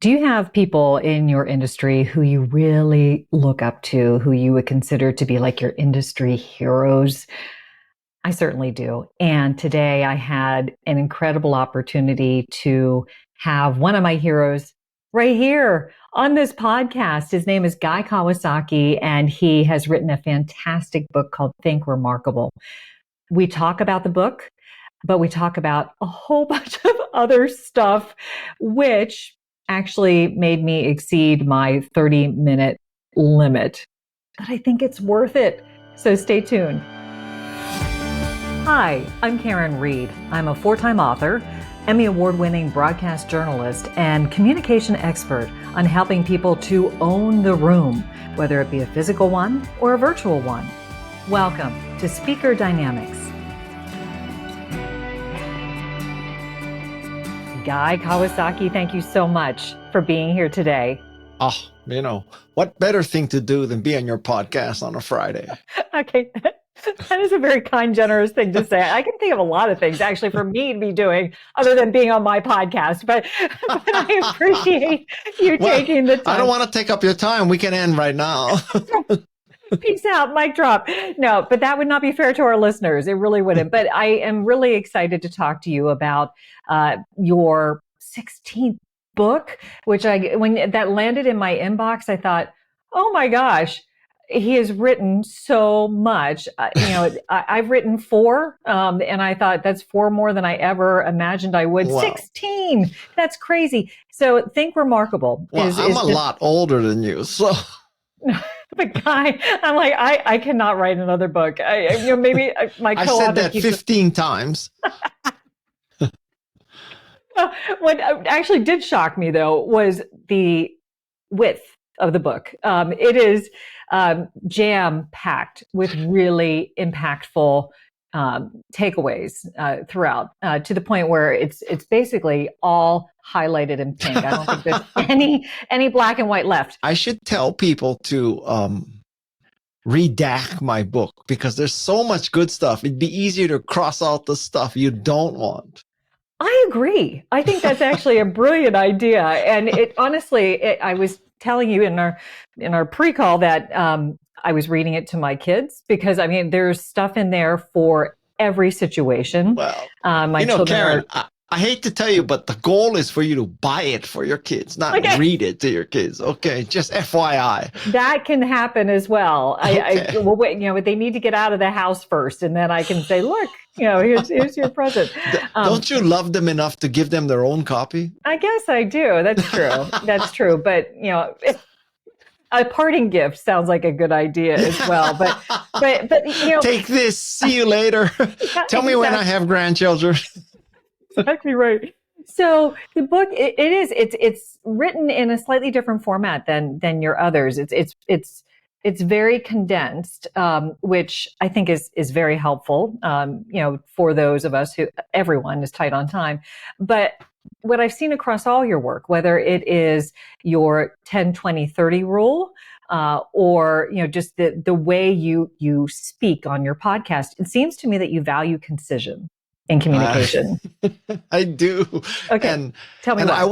Do you have people in your industry who you really look up to, who you would consider to be like your industry heroes? I certainly do. And today I had an incredible opportunity to have one of my heroes right here on this podcast. His name is Guy Kawasaki, and he has written a fantastic book called Think Remarkable. We talk about the book, but we talk about a whole bunch of other stuff, which actually made me exceed my 30-minute limit. But I think it's worth it. So stay tuned. Hi, I'm Karin Reed. I'm a 4-time author, Emmy Award-winning broadcast journalist, and communication expert on helping people to own the room, whether it be a physical one or a virtual one. Welcome to Speaker Dynamics. Guy Kawasaki, thank you so much for being here today. What better thing to do than be on your podcast on a Friday? Okay, that is a very kind, generous thing to say. I can think of a lot of things actually for me to be doing other than being on my podcast, but I appreciate you taking the time. I don't want to take up your time. We can end right now. Peace out, mic drop. No, but that would not be fair to our listeners. It really wouldn't. But I am really excited to talk to you about your 16th book, which when that landed in my inbox, I thought, oh my gosh, he has written so much. I've written 4, and I thought that's 4 more than I ever imagined I would. Wow. 16, that's crazy. So Think Remarkable. I'm a lot older than you, so. But Guy, I'm like, I cannot write another book. Maybe my co-author. I said that 15 times. What actually did shock me, though, was the width of the book. It is jam-packed with really impactful takeaways throughout, to the point where it's basically all highlighted in pink. I don't think there's any black and white left. I should tell people to redact my book because there's so much good stuff. It'd be easier to cross out the stuff you don't want. I agree. I think that's actually a brilliant idea. And it honestly, I was telling you in our pre-call that I was reading it to my kids because there's stuff in there for every situation. Well, my children Karin, I hate to tell you, but the goal is for you to buy it for your kids, not read it to your kids. Okay, just FYI. That can happen as well. Okay. They need to get out of the house first, and then I can say, look, here's your present. Don't you love them enough to give them their own copy? I guess I do. That's true. That's true. But a parting gift sounds like a good idea as well. But take this. See you later. Tell me when I have grandchildren. Exactly right. So the book, it's written in a slightly different format than your others. It's very condensed, which I think is very helpful. For those of us everyone is tight on time. But what I've seen across all your work, whether it is your 10-20-30 rule, or just the way you speak on your podcast, it seems to me that you value concision in communication. I do. Okay. And tell me why.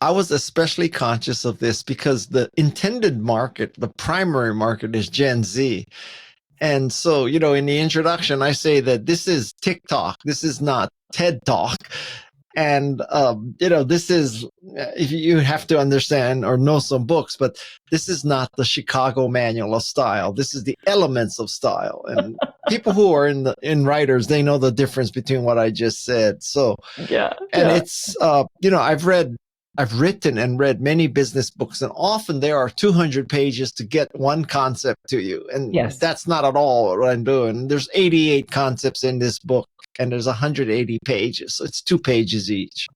I was especially conscious of this because the intended market, the primary market, is Gen Z. And so, in the introduction, I say that this is TikTok. This is not TED Talk. And, this is, if you have to understand or know some books, but this is not the Chicago Manual of Style. This is the elements of style. And people who are in writers, they know the difference between what I just said. So, it's, I've written and read many business books, and often there are 200 pages to get one concept to you. And that's not at all what I'm doing. There's 88 concepts in this book, and there's 180 pages. So it's 2 pages each.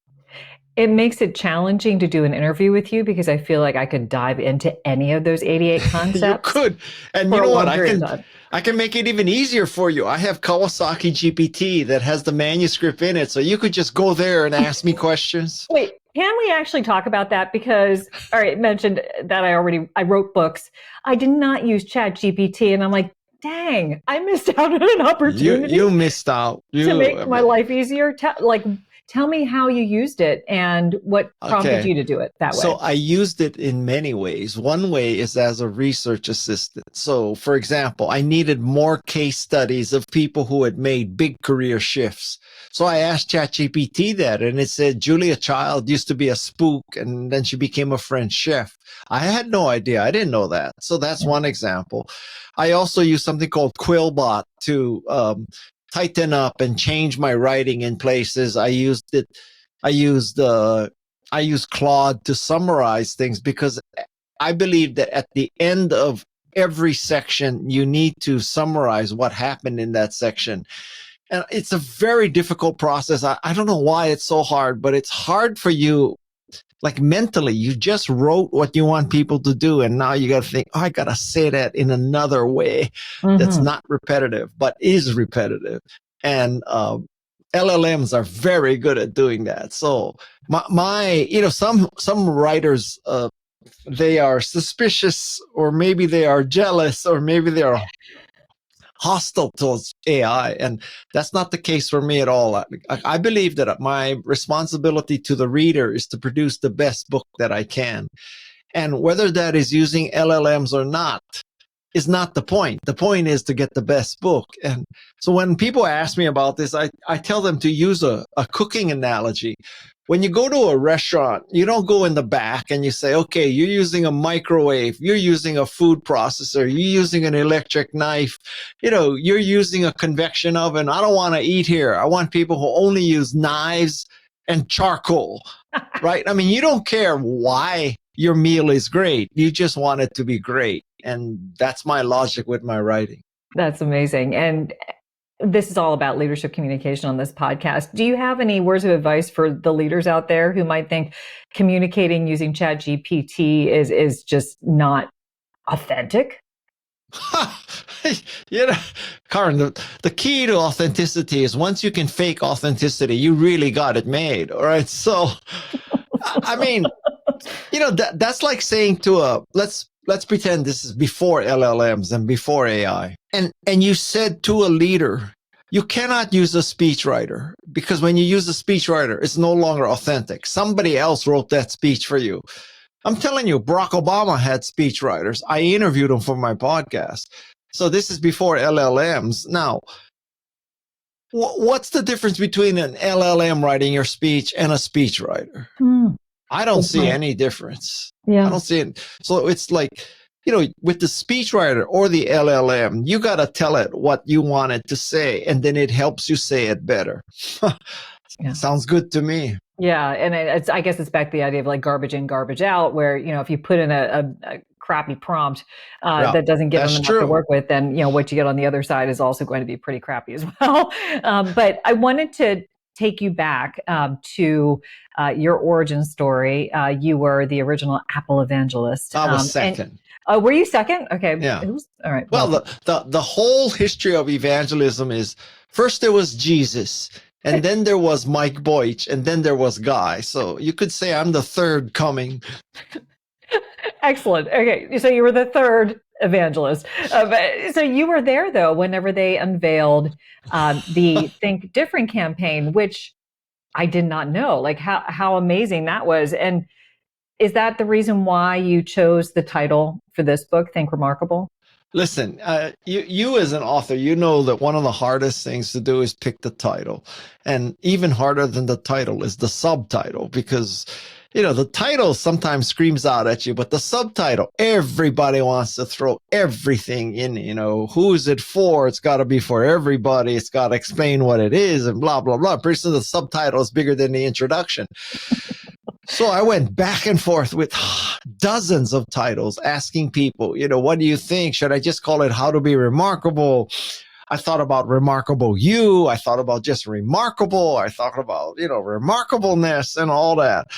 It makes it challenging to do an interview with you because I feel like I could dive into any of those 88 concepts. You could. And you know what? I can make it even easier for you. I have Kawasaki GPT that has the manuscript in it. So you could just go there and ask me questions. Wait, can we actually talk about that? Because, all right, mentioned that I wrote books. I did not use ChatGPT, and I'm like, dang, I missed out on an opportunity. You missed out. To make my life easier. Tell me how you used it and what prompted Okay. you to do it that So way. I used it in many ways. One way is as a research assistant. So, for example, I needed more case studies of people who had made big career shifts. So I asked ChatGPT that, and it said Julia Child used to be a spook, and then she became a French chef. I had no idea. I didn't know that. So that's Yeah. one example. I also use something called Quillbot to tighten up and change my writing in places. I used it. I used I use Claude to summarize things because I believe that at the end of every section, you need to summarize what happened in that section. And it's a very difficult process. I don't know why it's so hard, but it's hard for you, like mentally. You just wrote what you want people to do. And now you got to think, oh, I got to say that in another way that's Mm-hmm. not repetitive, but is repetitive. And LLMs are very good at doing that. So some writers, they are suspicious, or maybe they are jealous, or maybe they are hostile towards AI, and that's not the case for me at all. I believe that my responsibility to the reader is to produce the best book that I can, and whether that is using LLMs or not is not the point. The point is to get the best book. And so when people ask me about this, I tell them to use a cooking analogy. When you go to a restaurant, you don't go in the back and you say, okay, you're using a microwave, you're using a food processor, you're using an electric knife, you're using a convection oven. I don't want to eat here. I want people who only use knives and charcoal, right? I mean, you don't care why your meal is great. You just want it to be great. And that's my logic with my writing. That's amazing. And this is all about leadership communication on this podcast. Do you have any words of advice for the leaders out there who might think communicating using ChatGPT is just not authentic? you know, Karin, the key to authenticity is once you can fake authenticity, you really got it made. All right. So, I mean, that's like saying to let's pretend this is before LLMs and before AI. And you said to a leader, you cannot use a speechwriter, because when you use a speechwriter, it's no longer authentic. Somebody else wrote that speech for you. I'm telling you, Barack Obama had speechwriters. I interviewed them for my podcast. So this is before LLMs. Now, what's the difference between an LLM writing your speech and a speechwriter? I don't see any difference. Yeah. I don't see it. So it's like, with the speechwriter or the LLM, you got to tell it what you want it to say, and then it helps you say it better. Yeah. Sounds good to me. Yeah. And I guess it's back to the idea of like garbage in, garbage out, where, if you put in a crappy prompt that doesn't give them enough to work with, then, what you get on the other side is also going to be pretty crappy as well. But I wanted to take you back to your origin story. You were the original Apple evangelist. I was second. Were you second? Okay. Yeah. All right. Well, the whole history of evangelism is, first there was Jesus, and then there was Mike Boych, and then there was Guy. So you could say I'm the third coming. Excellent. Okay. So you were the third evangelist. So you were there, though, whenever they unveiled the Think Different campaign, which I did not know. Like how amazing that was. And is that the reason why you chose the title for this book, Think Remarkable? Listen, you as an author, you know that one of the hardest things to do is pick the title. And even harder than the title is the subtitle, because the title sometimes screams out at you, but the subtitle, everybody wants to throw everything in. Who is it for? It's got to be for everybody. It's got to explain what it is and blah, blah, blah. Pretty soon the subtitle is bigger than the introduction. So I went back and forth with dozens of titles, asking people, what do you think? Should I just call it How to Be Remarkable? I thought about Remarkable You. I thought about just Remarkable. I thought about, remarkableness and all that.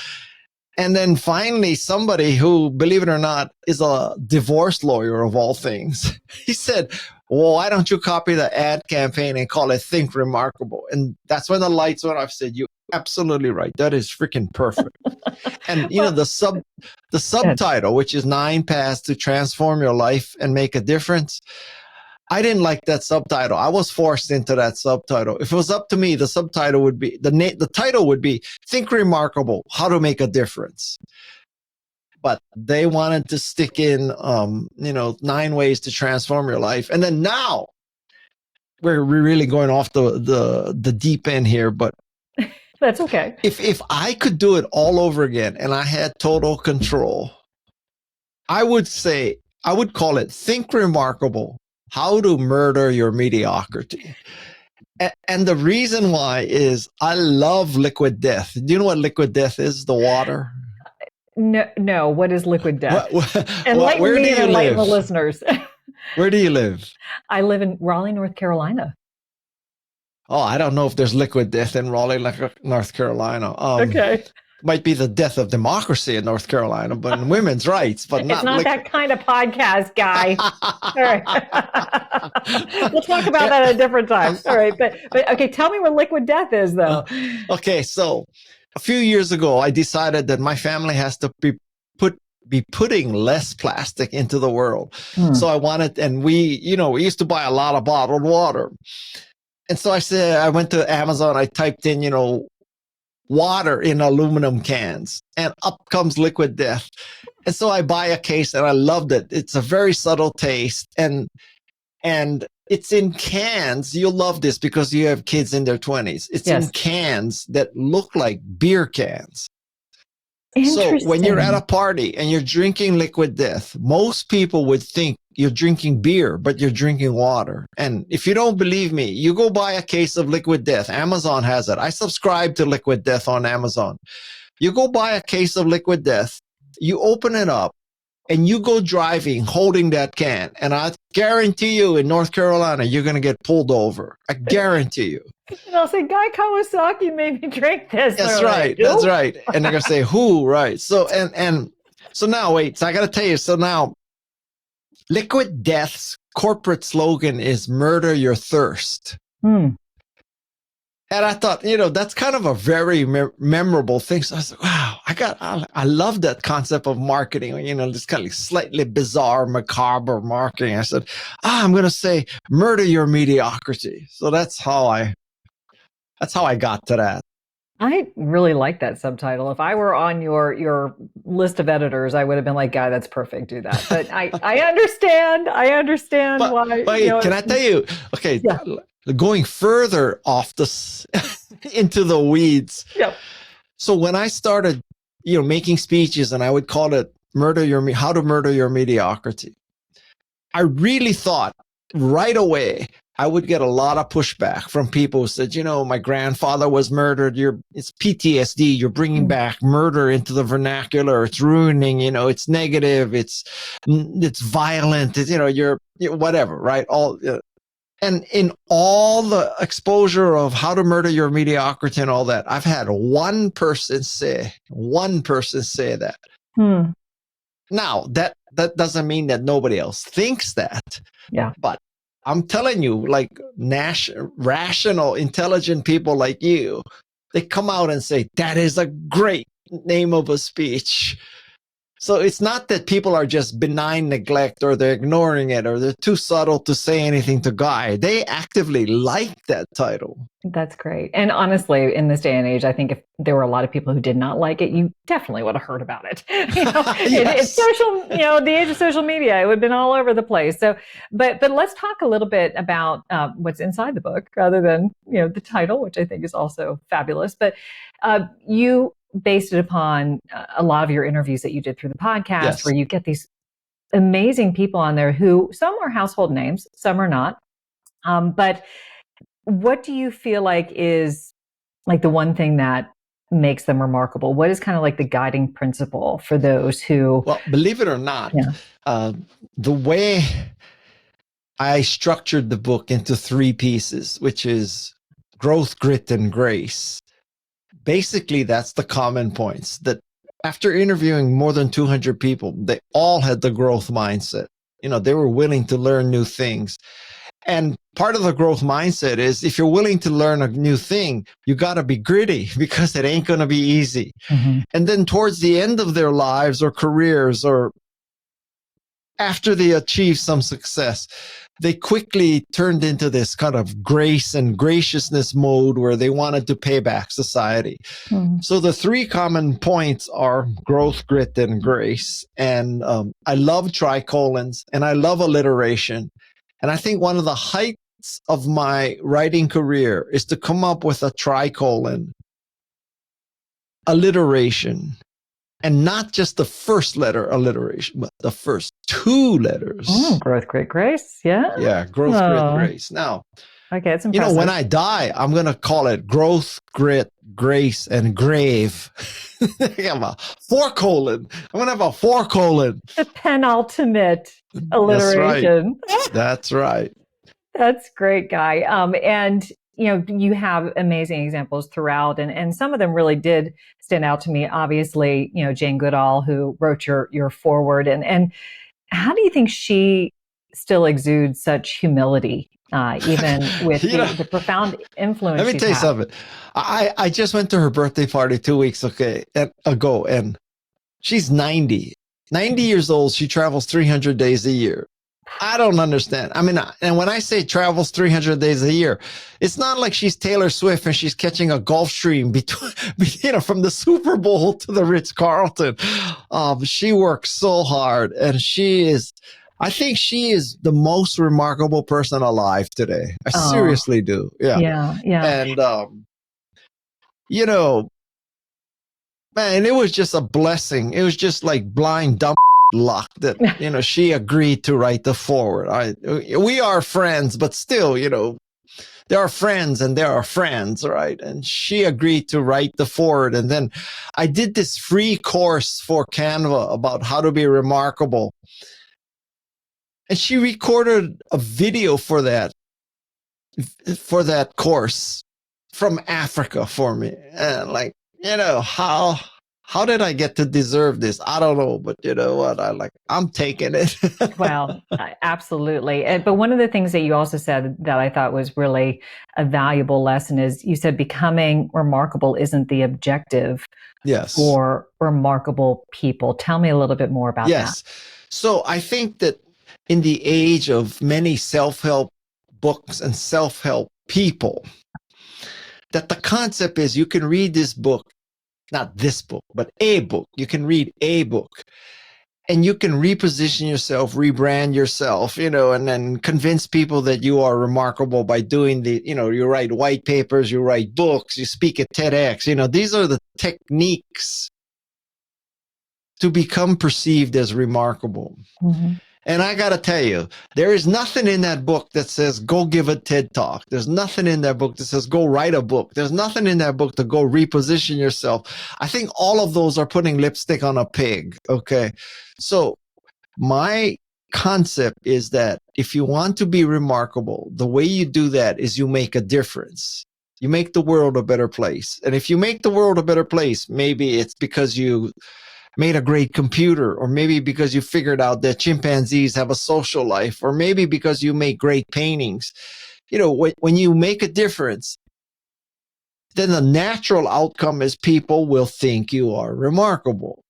And then finally, somebody who, believe it or not, is a divorce lawyer of all things, he said, well, why don't you copy the ad campaign and call it Think Remarkable? And that's when the lights went off. I said, you're absolutely right. That is freaking perfect. And, the subtitle, which is 9 Paths to Transform Your Life and Make a Difference. I didn't like that subtitle. I was forced into that subtitle. If it was up to me, the subtitle would be the title would be "Think Remarkable: How to Make a Difference." But they wanted to stick in, 9 ways to transform your life. And then now we're really going off the deep end here. But that's okay. If I could do it all over again and I had total control, I would call it "Think Remarkable: How to Murder Your Mediocrity." And the reason why is I love liquid death. Do you know what liquid death is? The water? No. What is liquid death? Enlighten me and enlighten the listeners. Where do you live? I live in Raleigh, North Carolina. Oh, I don't know if there's liquid death in Raleigh, North Carolina. Okay. Might be the death of democracy in North Carolina, but in women's rights, but it's not that kind of podcast, Guy. All right. We'll talk about that at a different time. All right. But okay, tell me what liquid death is, though. Okay, so a few years ago, I decided that my family has to be putting less plastic into the world. So I wanted, and we used to buy a lot of bottled water. And so I went to Amazon, I typed in, water in aluminum cans, and up comes liquid death. And so I buy a case and I loved it. It's a very subtle taste, and it's in cans. You'll love this because you have kids in their 20s. It's in cans that look like beer cans. So when you're at a party and you're drinking liquid death, most people would think you're drinking beer, but you're drinking water. And if you don't believe me, you go buy a case of liquid death. Amazon has it. I subscribe to liquid death on Amazon. You go buy a case of liquid death, you open it up, and you go driving holding that can. And I guarantee you in North Carolina, you're going to get pulled over. I guarantee you. And I'll say, Guy Kawasaki made me drink this. That's right. That's right. And they're going to say, who? Right. So, so now, wait. So I got to tell you. So now, Liquid Death's corporate slogan is "Murder Your Thirst." And I thought, that's kind of a very memorable thing. So I was like, wow, I love that concept of marketing, this kind of slightly bizarre, macabre marketing. I said, I'm going to say "Murder Your Mediocrity." So that's how I got to that. I really like that subtitle. If I were on your list of editors, I would have been like, Guy, that's perfect. Do that. But I understand. I understand why. But can I tell you? Okay, going further off into the weeds. Yep. So when I started, making speeches, and I would call it "How to Murder Your Mediocrity," I really thought right away I would get a lot of pushback from people who said, my grandfather was murdered. It's PTSD. You're bringing back murder into the vernacular. It's ruining, it's negative. It's violent. It's, you're whatever, right? And in all the exposure of how to murder your mediocrity and all that, I've had one person say that. Now that doesn't mean that nobody else thinks that. Yeah. But I'm telling you, like rational, intelligent people like you, they come out and say, that is a great name of a speech. So it's not that people are just benign neglect, or they're ignoring it, or they're too subtle to say anything to Guy. They actively like that title. That's great. And honestly, in this day and age, I think if there were a lot of people who did not like it, you definitely would have heard about it. It's social, the age of social media, it would have been all over the place. So, but let's talk a little bit about what's inside the book rather than, the title, which I think is also fabulous. But you based it upon a lot of your interviews that you did through the podcast, where you get these amazing people on there who, some are household names, some are not. But what do you feel like is like the one thing that makes them remarkable? What is kind of like the guiding principle for those who... Well, believe it or not, the way I structured the book into 3 pieces, which is growth, grit, and grace. Basically, that's the common points. That after interviewing more than 200 people, they all had the growth mindset. They were willing to learn new things. And part of the growth mindset is, if you're willing to learn a new thing, you got to be gritty, because it ain't going to be easy. And then towards the end of their lives or careers, or after they achieve some success, they quickly turned into this kind of grace and graciousness mode where they wanted to pay back society. So the three common points are growth, grit, and grace. And I love tricolons and I love alliteration. And I think one of the heights of my writing career is to come up with a tricolon, alliteration, and not just the first letter alliteration, but the first two letters. Growth, grit, grace. Yeah. Yeah, growth, grit, grace. Now, okay, it's impressive. When I die, I'm going to call it growth, grit, grace, and grave. I have a 4-colon. I'm going to have a 4-colon. The penultimate alliteration. That's right. That's great, Guy. And you have amazing examples throughout, and some of them really did stand out to me. Obviously, Jane Goodall, who wrote your foreword, and how do you think she still exudes such humility, even with the profound influence? Let me tell you something. I just went to her birthday party 2 weeks ago, and she's 90 years old. She travels 300 days a year. I don't understand. I mean, and when I say travels 300 days a year, it's not like she's Taylor Swift and she's catching a Gulf Stream between, from the Super Bowl to the Ritz-Carlton. She works so hard, and I think she is the most remarkable person alive today. I seriously do. Yeah. And, man, it was just a blessing. It was just like blind dumb luck that she agreed to write the foreword. We are friends, but still, there are friends and there are friends, right? And she agreed to write the foreword, and then I did this free course for Canva about how to be remarkable, and she recorded a video for that course from Africa for me, and how did I get to deserve this? I don't know, but you know what? I'm taking it. Well, absolutely. But one of the things that you also said that I thought was really a valuable lesson is you said becoming remarkable isn't the objective for remarkable people. Tell me a little bit more about that. So I think that in the age of many self-help books and self-help people, that the concept is you can read this book, not this book, but a book. You can read a book and you can reposition yourself, rebrand yourself, and then convince people that you are remarkable by doing you write white papers, you write books, you speak at TEDx. These are the techniques to become perceived as remarkable. Mm-hmm. And I got to tell you, there is nothing in that book that says, go give a TED talk. There's nothing in that book that says, go write a book. There's nothing in that book to go reposition yourself. I think all of those are putting lipstick on a pig. Okay. So my concept is that if you want to be remarkable, the way you do that is you make a difference. You make the world a better place. And if you make the world a better place, maybe it's because you made a great computer, or maybe because you figured out that chimpanzees have a social life, or maybe because you make great paintings. When you make a difference, then the natural outcome is people will think you are remarkable.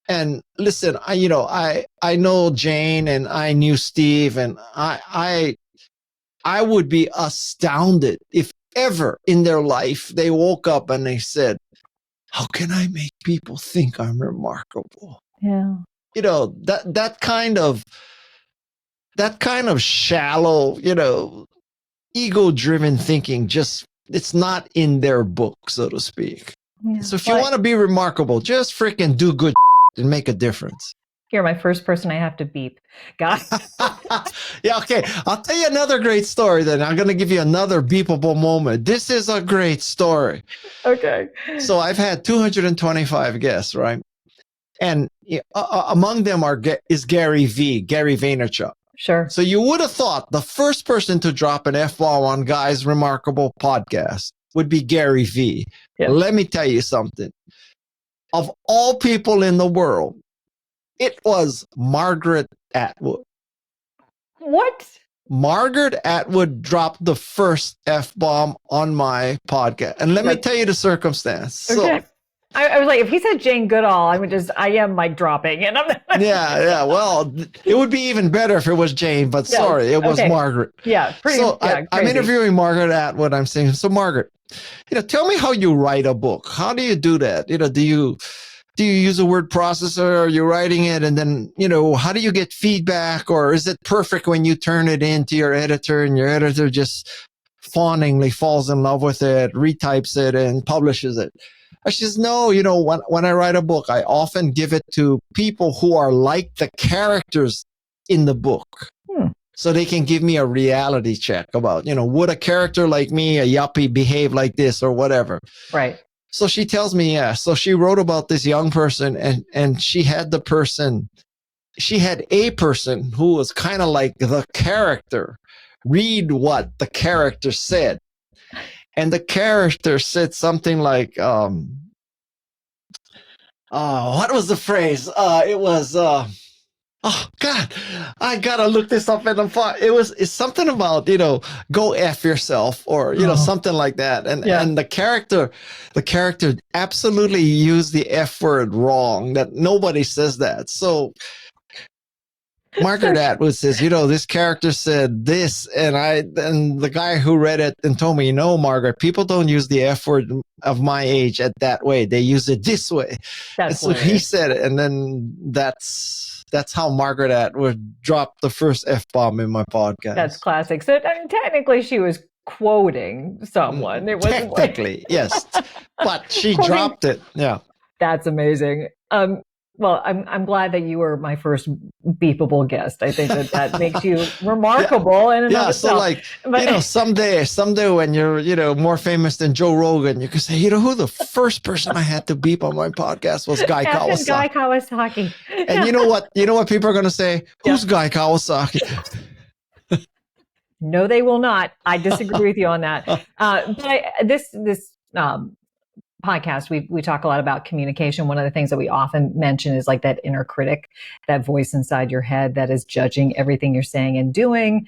And listen, I know Jane and I knew Steve, and I would be astounded if ever in their life they woke up and they said, how can I make people think I'm remarkable? Yeah. That kind of shallow, ego-driven thinking, it's not in their book, so to speak. Yeah. So if you want to be remarkable, just freaking do good and make a difference. You're my first person I have to beep, Guy. Yeah, okay. I'll tell you another great story then. I'm going to give you another beepable moment. This is a great story. Okay. So I've had 225 guests, right? And among them is Gary Vaynerchuk. Sure. So you would have thought the first person to drop an F-bomb on Guy's remarkable podcast would be Gary V. Yeah. Let me tell you something. Of all people in the world, it was Margaret Atwood. What? Margaret Atwood dropped the first F-bomb on my podcast. And let me tell you the circumstance. Okay. I was like, if he said Jane Goodall, I am mic dropping. And Yeah. Well, it would be even better if it was Jane, but sorry, it was Margaret. Yeah. I'm interviewing Margaret Atwood. I'm saying, so Margaret, tell me how you write a book. How do you do that? Do you use a word processor? Are you writing it? And then, how do you get feedback? Or is it perfect when you turn it into your editor and your editor just fawningly falls in love with it, retypes it, and publishes it? She says, no, when I write a book, I often give it to people who are like the characters in the book. So they can give me a reality check about, would a character like me, a yuppie, behave like this or whatever? Right. So she tells me, yeah. So she wrote about this young person and she had a person who was kind of like the character read what the character said. And the character said something like, what was the phrase? It was, oh God, I gotta look this up in the file. It's something about, go F yourself or, something like that. And the character absolutely used the F word wrong, that nobody says that. So Margaret Atwood says, this character said this, and the guy who read it and told me, Margaret, people don't use the F word of my age at that way. They use it this way. And so he said it, and then that's how Margaret Atwood dropped the first F-bomb in my podcast. That's classic. So technically she was quoting someone. It wasn't technically, yes. But she dropped it. Yeah. That's amazing. Well, I'm glad that you were my first beepable guest. I think that makes you remarkable in and of itself. So someday when you're, more famous than Joe Rogan, you can say, who the first person I had to beep on my podcast was Guy Kawasaki. Guy Kawasaki. And you know what people are going to say? Who's Guy Kawasaki? No, they will not. I disagree with you on that. But this podcast, we talk a lot about communication. One of the things that we often mention is like that inner critic, that voice inside your head that is judging everything you're saying and doing,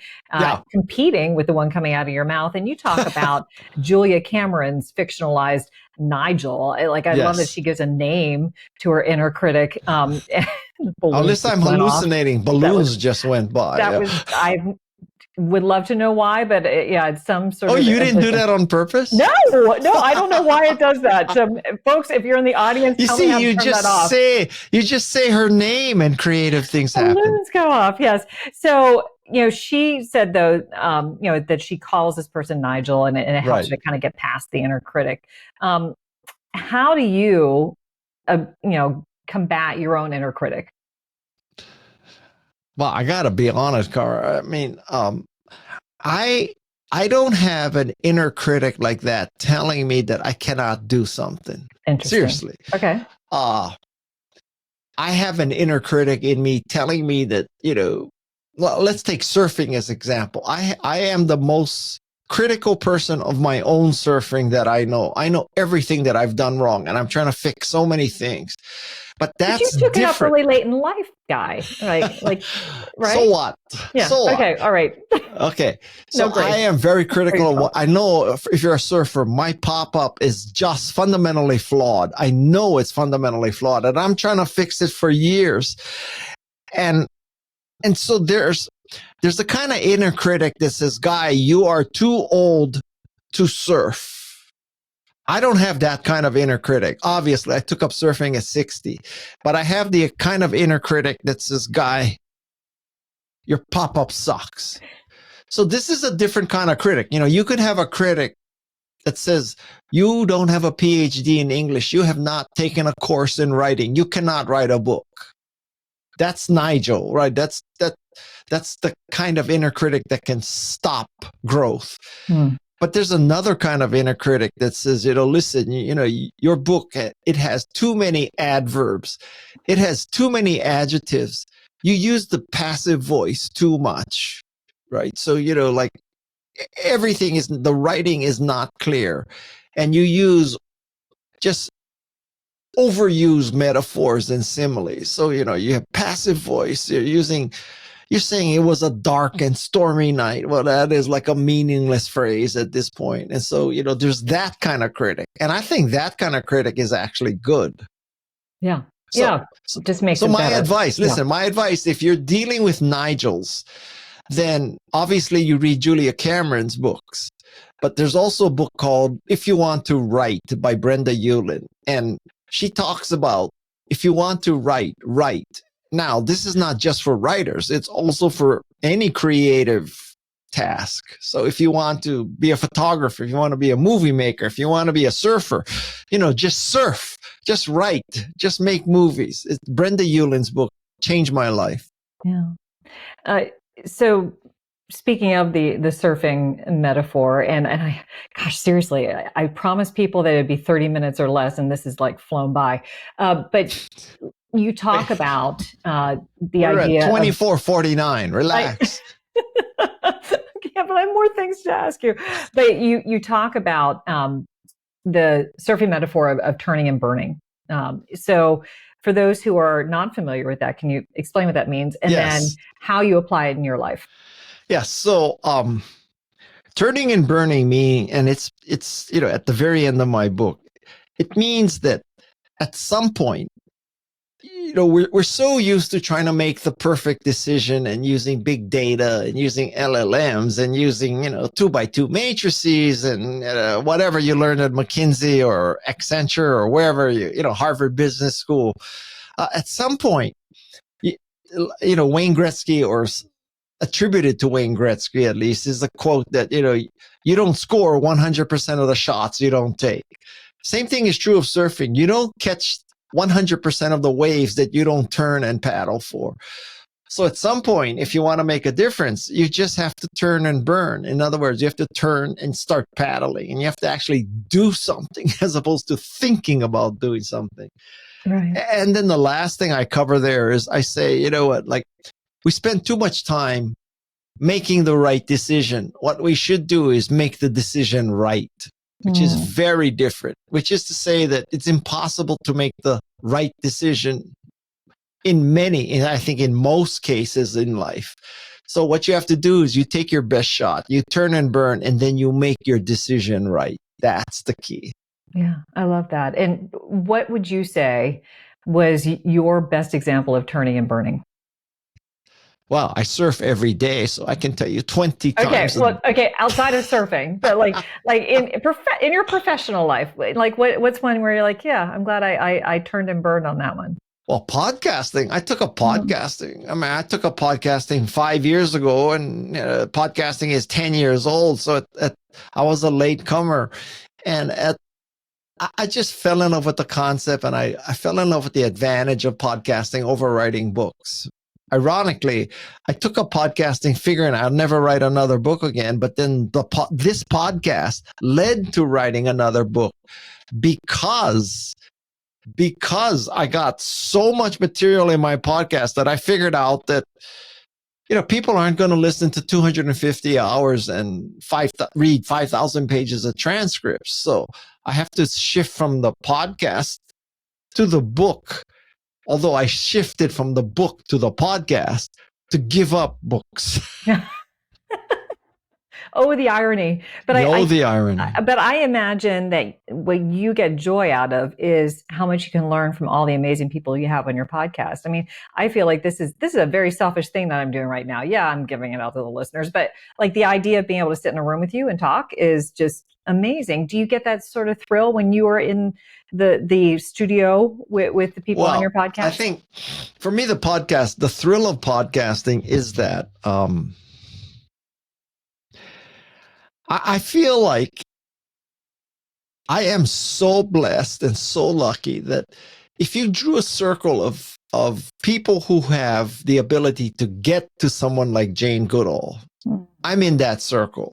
competing with the one coming out of your mouth. And you talk about Julia Cameron's fictionalized Nigel. I love that she gives a name to her inner critic. Unless I'm hallucinating, balloons just went by. I would love to know why, but it's some sort of... Oh, you didn't do that on purpose? No, I don't know why it does that. So, folks, if you're in the audience, you just say her name and creative things happen. Balloons go off, yes. So, she said though, that she calls this person Nigel, and it helps you to kind of get past the inner critic. How do you, combat your own inner critic? Well, I gotta be honest, Cara. I mean, I don't have an inner critic like that telling me that I cannot do something. Seriously. Okay. I have an inner critic in me telling me that, well, let's take surfing as example. I am the most critical person of my own surfing that I know. I know everything that I've done wrong, and I'm trying to fix so many things. But that's you took it up really late in life, Guy. Right? So what? Yeah. So okay. All right. Okay. So I am very critical of what I know. If you're a surfer, my pop-up is just fundamentally flawed. I know it's fundamentally flawed, and I'm trying to fix it for years. And so there's a kind of inner critic that says, Guy, you are too old to surf. I don't have that kind of inner critic. Obviously, I took up surfing at 60, but I have the kind of inner critic that says, Guy, your pop-up sucks. So this is a different kind of critic. You could have a critic that says, you don't have a PhD in English. You have not taken a course in writing. You cannot write a book. That's Nigel, right? That's the kind of inner critic that can stop growth. But there's another kind of inner critic that says, listen, your book, it has too many adverbs. It has too many adjectives. You use the passive voice too much, right? So, the writing is not clear. And you use just overused metaphors and similes. So, you have passive voice. You're using you're saying it was a dark and stormy night. Well, that is like a meaningless phrase at this point. And so, there's that kind of critic. And I think that kind of critic is actually good. Yeah. So, Yeah. Just makes so it my better. advice, listen, my advice, if you're dealing with Nigels, then obviously you read Julia Cameron's books. But there's also a book called If You Want to Write by Brenda Ullin. And she talks about if you want to write. Now, this is not just for writers. It's also for any creative task. So if you want to be a photographer, if you want to be a movie maker, if you want to be a surfer, just surf, just write, just make movies. It's Brenda Ullin's book changed my life. Yeah. So speaking of the surfing metaphor, and seriously, I promised people that it'd be 30 minutes or less, and this is like flown by. But you talk about the idea at 24:49. Relax. Yeah, but I have more things to ask you. But you talk about the surfing metaphor of turning and burning. So for those who are not familiar with that, can you explain what that means? And then how you apply it in your life? Yeah. So turning and burning meaning, and it's at the very end of my book, it means that at some point, we're so used to trying to make the perfect decision and using big data and using LLMs and using 2x2 matrices and whatever you learned at McKinsey or Accenture or wherever Harvard Business School. At some point, Wayne Gretzky, or attributed to Wayne Gretzky at least, is a quote that you don't score 100% of the shots you don't take. Same thing is true of surfing. You don't catch 100% of the waves that you don't turn and paddle for. So at some point, if you want to make a difference, you just have to turn and burn. In other words, you have to turn and start paddling, and you have to actually do something as opposed to thinking about doing something. Right. And then the last thing I cover there is I say, like we spend too much time making the right decision. What we should do is make the decision right, which is very different, which is to say that it's impossible to make the right decision I think in most cases in life. So what you have to do is you take your best shot, you turn and burn, and then you make your decision right. That's the key. Yeah, I love that. And what would you say was your best example of turning and burning? Well, I surf every day, so I can tell you 20 times. Okay, outside of surfing, but like in your professional life, like what's one where you're like, yeah, I'm glad I turned and burned on that one. Well, podcasting. I took a podcasting. I took a podcasting 5 years ago, and podcasting is 10 years old. So I was a late comer, and I just fell in love with the concept, and I fell in love with the advantage of podcasting over writing books. Ironically, I took up podcasting figuring I'll never write another book again. But then this podcast led to writing another book because I got so much material in my podcast that I figured out that, people aren't going to listen to 250 hours and read 5,000 pages of transcripts. So I have to shift from the podcast to the book. Although I shifted from the book to the podcast to give up books. Oh, the irony. But the irony. But I imagine that what you get joy out of is how much you can learn from all the amazing people you have on your podcast. I mean, I feel like this is a very selfish thing that I'm doing right now. Yeah, I'm giving it out to the listeners, but like the idea of being able to sit in a room with you and talk is just amazing. Do you get that sort of thrill when you are in the studio with the people on your podcast? I think for me, the thrill of podcasting is that I feel like I am so blessed and so lucky that if you drew a circle of people who have the ability to get to someone like Jane Goodall, I'm in that circle.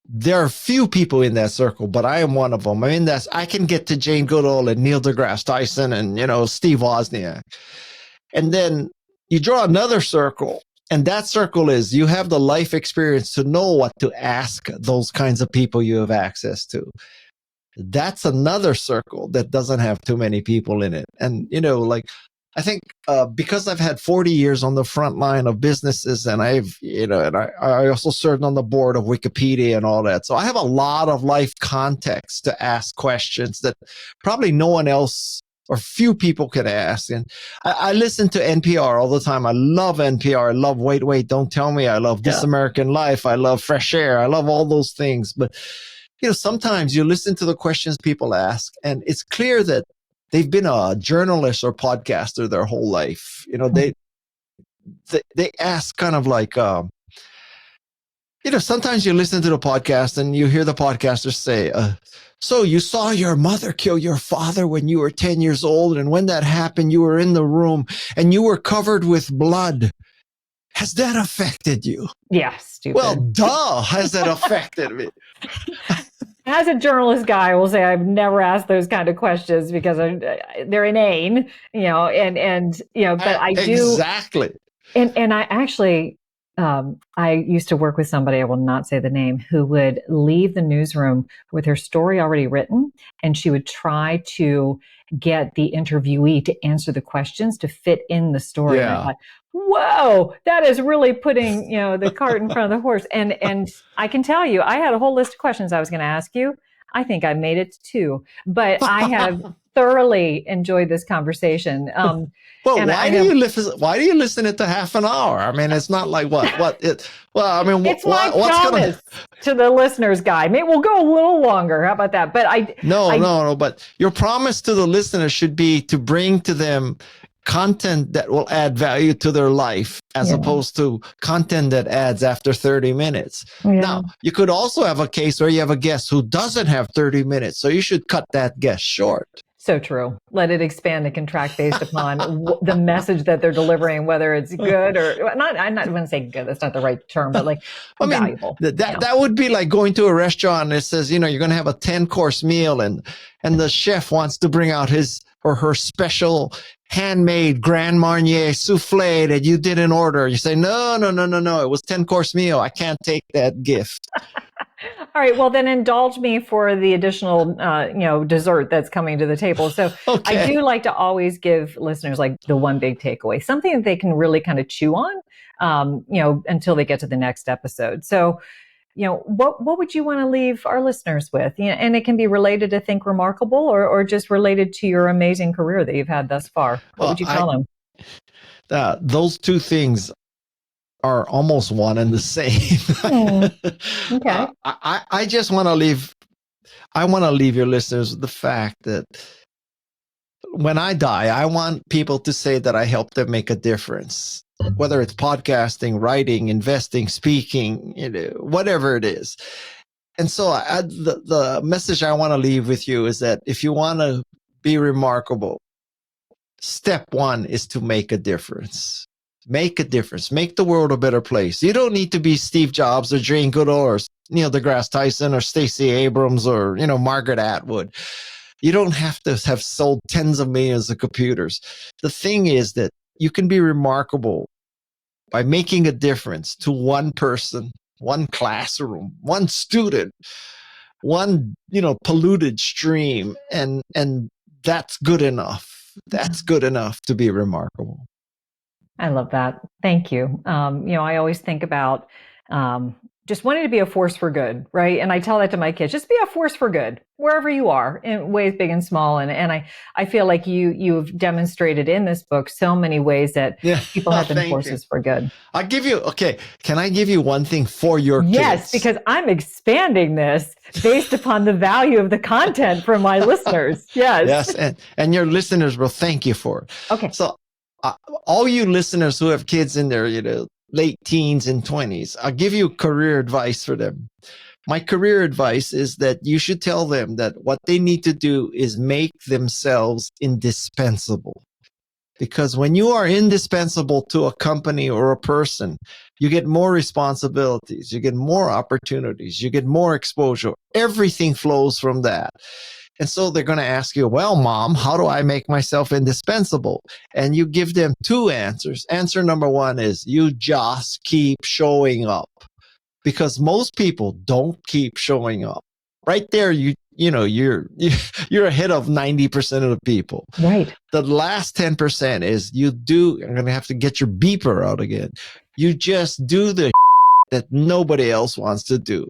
There are few people in that circle, but I am one of them. I can get to Jane Goodall and Neil deGrasse Tyson and, Steve Wozniak. And then you draw another circle, and that circle is you have the life experience to know what to ask those kinds of people you have access to. That's another circle that doesn't have too many people in it. And, I think because I've had 40 years on the front line of businesses, and I also served on the board of Wikipedia and all that. So I have a lot of life context to ask questions that probably no one else or few people could ask. And I listen to NPR all the time. I love NPR. I love Wait, Don't Tell Me. I love This American Life. I love Fresh Air. I love all those things. But, sometimes you listen to the questions people ask, and it's clear that they've been a journalist or podcaster their whole life. They ask kind of like, sometimes you listen to the podcast and you hear the podcaster say, so you saw your mother kill your father when you were 10 years old. And when that happened, you were in the room and you were covered with blood. Has that affected you? Yeah, stupid. Well, duh, has that affected me? As a journalist, Guy, I will say I've never asked those kind of questions because they're inane, but I do. Exactly. And I actually, I used to work with somebody, I will not say the name, who would leave the newsroom with her story already written, and she would try to get the interviewee to answer the questions to fit in the story. Yeah. And I thought, whoa, that is really putting, the cart in front of the horse. And I can tell you, I had a whole list of questions I was going to ask you. I think I made it to 2, but I have thoroughly enjoyed this conversation. Well, why do you listen it to half an hour? I mean, it's not like it's my promise to the listeners, Guy. Maybe we'll go a little longer. How about that? But No. But your promise to the listeners should be to bring to them content that will add value to their life as opposed to content that adds after 30 minutes. Yeah. Now, you could also have a case where you have a guest who doesn't have 30 minutes. So you should cut that guest short. So true. Let it expand and contract based upon the message that they're delivering, whether it's good or not. I'm not going to say good. That's not the right term, but like valuable. That would be like going to a restaurant and it says, you're going to have a 10-course meal and the chef wants to bring out his or her special handmade Grand Marnier souffle that you didn't order. You say, no. It was 10-course meal. I can't take that gift. All right. Well, then indulge me for the additional, dessert that's coming to the table. So okay. I do like to always give listeners like the one big takeaway, something that they can really kind of chew on, until they get to the next episode. So, what would you want to leave our listeners with? And it can be related to Think Remarkable or just related to your amazing career that you've had thus far. What would you tell them? Those two things are almost one and the same. Okay. I just want to leave your listeners with the fact that when I die, I want people to say that I helped them make a difference, whether it's podcasting, writing, investing, speaking, whatever it is. And so the message I want to leave with you is that if you want to be remarkable, step one is to make a difference. Make a difference. Make the world a better place. You don't need to be Steve Jobs or Jane Goodall or Neil deGrasse Tyson or Stacey Abrams or, Margaret Atwood. You don't have to have sold tens of millions of computers. The thing is that you can be remarkable by making a difference to one person, one classroom, one student, one, polluted stream. And that's good enough. That's good enough to be remarkable. I love that. Thank you. I always think about just wanting to be a force for good, right? And I tell that to my kids, just be a force for good, wherever you are, in ways big and small. And I feel like you've demonstrated in this book so many ways that people have been forces for good. Can I give you one thing for your kids? Yes, because I'm expanding this based upon the value of the content for my listeners. Yes. Yes, and your listeners will thank you for it. Okay. So all you listeners who have kids in their, late teens and 20s, I'll give you career advice for them. My career advice is that you should tell them that what they need to do is make themselves indispensable. Because when you are indispensable to a company or a person, you get more responsibilities, you get more opportunities, you get more exposure. Everything flows from that. And so they're going to ask you, well, Mom, how do I make myself indispensable? And you give them two answers. Answer number one is you just keep showing up, because most people don't keep showing up. Right there, you you're ahead of 90% of the people. Right. The last 10% is I'm going to have to get your beeper out again. You just do the that nobody else wants to do.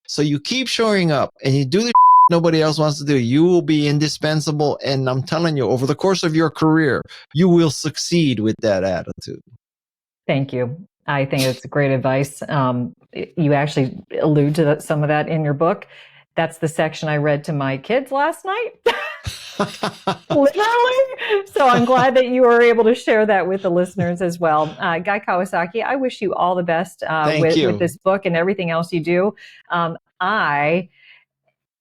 So you keep showing up and you do the nobody else wants to do. You will be indispensable. And I'm telling you, over the course of your career, you will succeed with that attitude. Thank you. I think it's great advice. You actually allude to some of that in your book. That's the section I read to my kids last night. Literally. So I'm glad that you were able to share that with the listeners as well. Guy Kawasaki, I wish you all the best with this book and everything else you do. I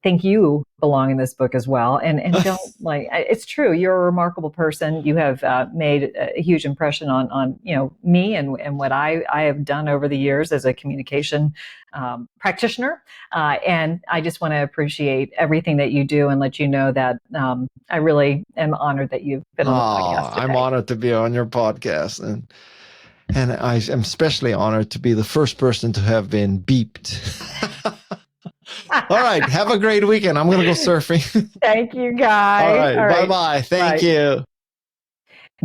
think you belong in this book as well. And don't it's true. You're a remarkable person. You have made a huge impression on me and what I have done over the years as a communication practitioner. And I just want to appreciate everything that you do and let you know that I really am honored that you've been on the podcast today. I'm honored to be on your podcast. And I am especially honored to be the first person to have been beeped. All right. Have a great weekend. I'm going to go surfing. Thank you, Guy. All right. Bye-bye. Thank you.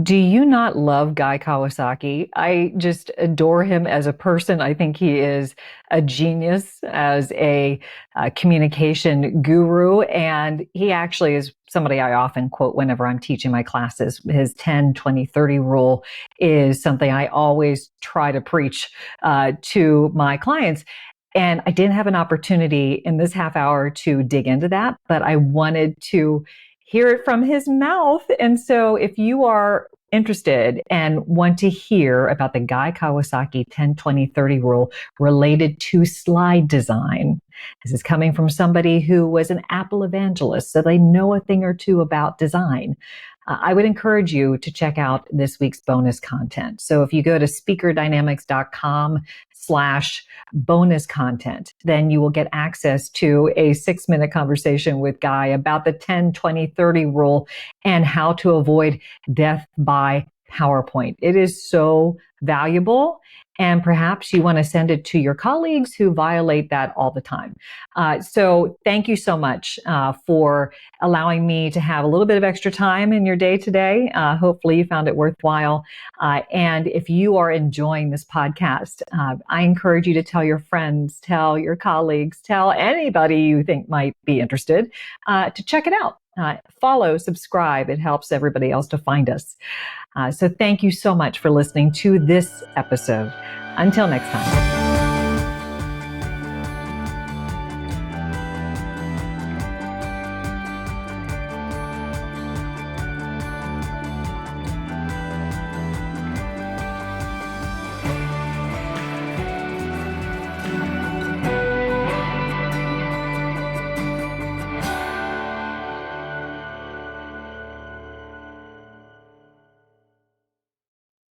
Do you not love Guy Kawasaki? I just adore him as a person. I think he is a genius as a communication guru. And he actually is somebody I often quote whenever I'm teaching my classes. His 10, 20, 30 rule is something I always try to preach to my clients. And I didn't have an opportunity in this half hour to dig into that, but I wanted to hear it from his mouth. And so if you are interested and want to hear about the Guy Kawasaki 10, 20, 30 rule related to slide design, this is coming from somebody who was an Apple evangelist, so they know a thing or two about design. I would encourage you to check out this week's bonus content. So if you go to speakerdynamics.com/bonus content, then you will get access to a 6-minute conversation with Guy about the 10, 20, 30 rule and how to avoid death by PowerPoint. It is so valuable. And perhaps you want to send it to your colleagues who violate that all the time. So thank you so much for allowing me to have a little bit of extra time in your day today. Hopefully you found it worthwhile. And if you are enjoying this podcast, I encourage you to tell your friends, tell your colleagues, tell anybody you think might be interested to check it out. Follow, subscribe. It helps everybody else to find us. So thank you so much for listening to this episode. Until next time.